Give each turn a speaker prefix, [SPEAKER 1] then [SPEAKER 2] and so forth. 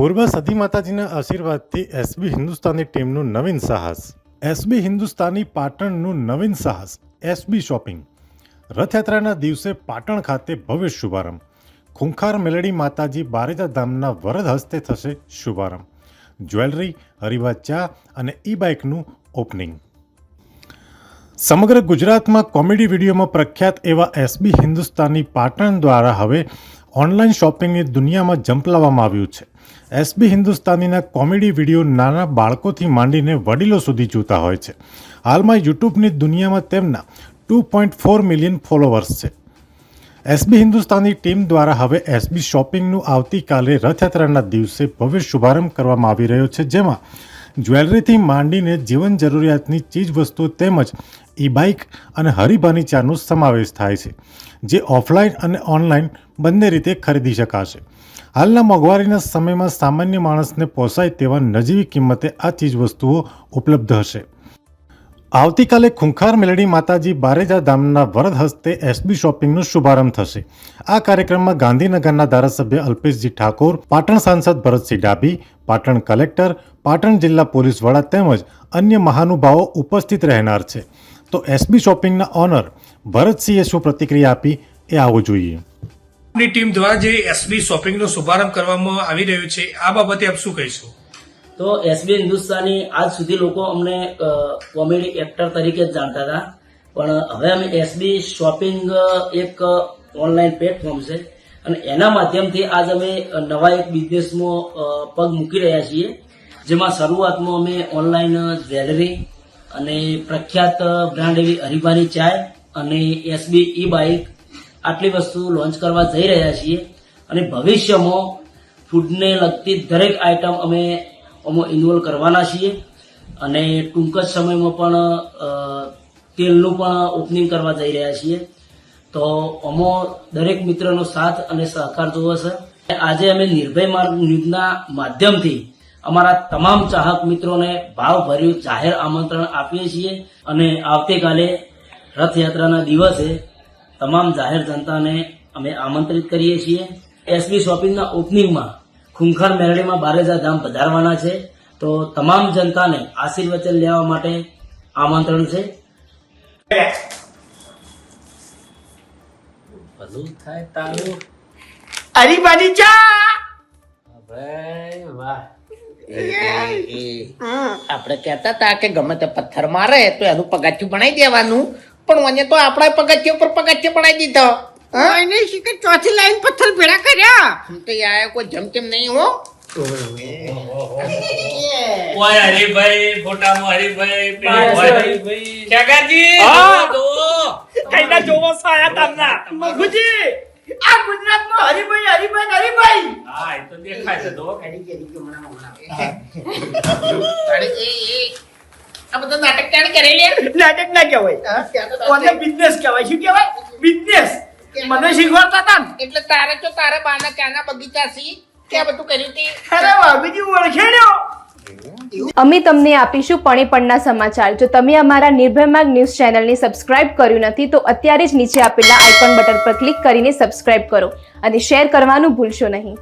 [SPEAKER 1] પૂર્વ સદી માતાજીના આશીર્વાદથી એસબી હિન્દુસ્તાની ટીમનું નવીન સાહસ. એસબી હિન્દુસ્તાની પાટણનું નવીન સાહસ એસબી શોપિંગ. રથયાત્રાના દિવસે પાટણ ખાતે ભવ્ય શુભારંભ. ખૂંખાર મેલડી માતાજી બારેજા ધામના વરદ હસ્તે થશે શુભારંભ. જ્વેલરી, હરિભા ચા અને ઈ બાઇકનું ઓપનિંગ. સમગ્ર ગુજરાતમાં કોમેડી વિડીયોમાં પ્રખ્યાત એવા એસબી હિન્દુસ્તાની પાટણ દ્વારા હવે ઓનલાઈન શોપિંગની દુનિયામાં ઝંપલાવવામાં આવ્યું છે. એસબી હિન્દુસ્તાનીના કોમેડી વિડીયો નાના બાળકોથી માંડીને વડીલો સુધી જોતા હોય છે. હાલમાં યુટ્યુબની દુનિયામાં તેમના 2.4 મિલિયન ફોલોવર્સ છે. એસબી હિન્દુસ્તાની ટીમ દ્વારા હવે એસબી શોપિંગનું આવતીકાલે રથયાત્રાના દિવસે ભવ્ય શુભારંભ કરવામાં આવી રહ્યો છે, જેમાં જ્વેલરીથી માંડીને જીવન જરૂરિયાતની ચીજ વસ્તુઓ તેમજ ઈ બાઇક અને હરિભાની ચાનો સમાવેશ થાય છે, જે ઓફલાઈન અને ઓનલાઈન બંને રીતે ખરીદી શકાશે. હાલના મોંઘવારીના સમયમાં સામાન્ય માણસને પોસાય તેવા નજીવી કિંમતે આ ચીજ વસ્તુઓ ઉપલબ્ધ હશે. આવતીકાલે ખૂંખાર મેલડી માતાજી બારેજા ધામના વરદ હસ્તે એસબી શોપિંગનો શુભારંભ થશે. આ કાર્યક્રમમાં ગાંધીનગરના ધારાસભ્ય અલ્પેશજી ઠાકોર, પાટણ સાંસદ ભરતસિંહ ડાભી, પાટણ કલેક્ટર, પાટણ જિલ્લા પોલીસ વડા તેમજ અન્ય મહાનુભાવો ઉપસ્થિત રહેનાર છે. તો એસબી શોપિંગના ઓનર ભરતસિંહે શું પ્રતિક્રિયા આપી એ આવું જોઈએ.
[SPEAKER 2] આપની ટીમ દ્વારા જે એસબી શોપિંગનો શુભારંભ કરવામાં આવી રહ્યો છે, આ બાબતે આપ શું કહીશું?
[SPEAKER 3] તો એસબી હિન્દુસ્તાની આજ સુધી લોકો અમને કોમેડી એક્ટર તરીકે જ જાણતા હતા, પણ હવે અમે એસબી શોપિંગ એક ઓનલાઈન પ્લેટફોર્મ છે અને એના માધ્યમથી આજ અમે નવા એક બિઝનેસમાં પગ મૂકી રહ્યા છીએ, જેમાં શરૂઆતમાં અમે ઓનલાઈન જ્વેલરી અને પ્રખ્યાત બ્રાન્ડ એવી હરિભાની ચાય અને એસબી ઈ બાઇક આટલી વસ્તુ લોન્ચ કરવા જઈ રહ્યા છીએ અને ભવિષ્યમાં ફૂડને લગતી દરેક આઇટમ અમે ઇન્વોલ્વ કરવાના છીએ અને ટૂંક જ સમયમાં પણ તેલનું પણ ઓપનિંગ કરવા જઈ રહ્યા છીએ. તો અમો દરેક મિત્રનો સાથ અને સહકાર જોવો છે. આજે અમે નિર્ભય ન્યૂઝના માધ્યમથી અમારા તમામ ચાહક મિત્રોને ભાવભર્યું જાહેર આમંત્રણ આપીએ છીએ અને આવતીકાલે રથયાત્રાના દિવસે તમામ જાહેર જનતાને અમે આમંત્રિત કરીએ છીએ. એસબી શોપિંગના ઓપનિંગમાં ખૂંખાર મેલડીમાં બારેજા ધામ પધારવાના છે, તો તમામ જનતાને આશીર્વચન લેવા માટે આમંત્રણ છે. ભલું થાય તારું
[SPEAKER 4] હરિભાની ચા.
[SPEAKER 3] ભાઈ વાહ. આપણે કહેતા હતા કે ગમે તે પથ્થર મારે તો એનું પગાથિયું બનાવી દેવાનું, પણ મને તો આપણા પગથિયા ઉપર પગથિયા બનાવી દીધો.
[SPEAKER 4] એને શીખે ચોથી લાઈન પથ્થર ભેળા કર્યા.
[SPEAKER 3] તો યાર કોઈ જમકેમ નહીં હો.
[SPEAKER 2] ઓય હરિભાઈ, ફોટામાં હરિભાઈ, કાકાજી
[SPEAKER 4] કઈના જોવો સાયા તમને મગુજી. આ ગુજરાતમાં હરિભાઈ હરિભાઈ હરિભાઈ.
[SPEAKER 2] હા, એ તો દેખાય છે. દો
[SPEAKER 3] આ બધા નાટક ક્યારે કરેલી?
[SPEAKER 4] નાટક ના કહેવાય, કોને બિઝનેસ કહેવાય. શું કહેવાય? બિઝનેસ. મને શીખવાડતા હતા ને.
[SPEAKER 3] એટલે તારે તો તારે બાના ક્યાંના બગીચા સી કે બધું કરી હતી.
[SPEAKER 4] અરે વાહ, બીજી ઓળખેડ્યો.
[SPEAKER 5] અમે તમને આપીશું પણેપણના સમાચાર. જો તમે અમારા નિર્ભય માર્ગ ન્યૂઝ ચેનલને સબસ્ક્રાઇબ કર્યું નથી તો અત્યારે જ નીચે આપેલા આઇકોન બટન પર ક્લિક કરીને સબસ્ક્રાઇબ કરો અને શેર કરવાનું ભૂલશો નહીં.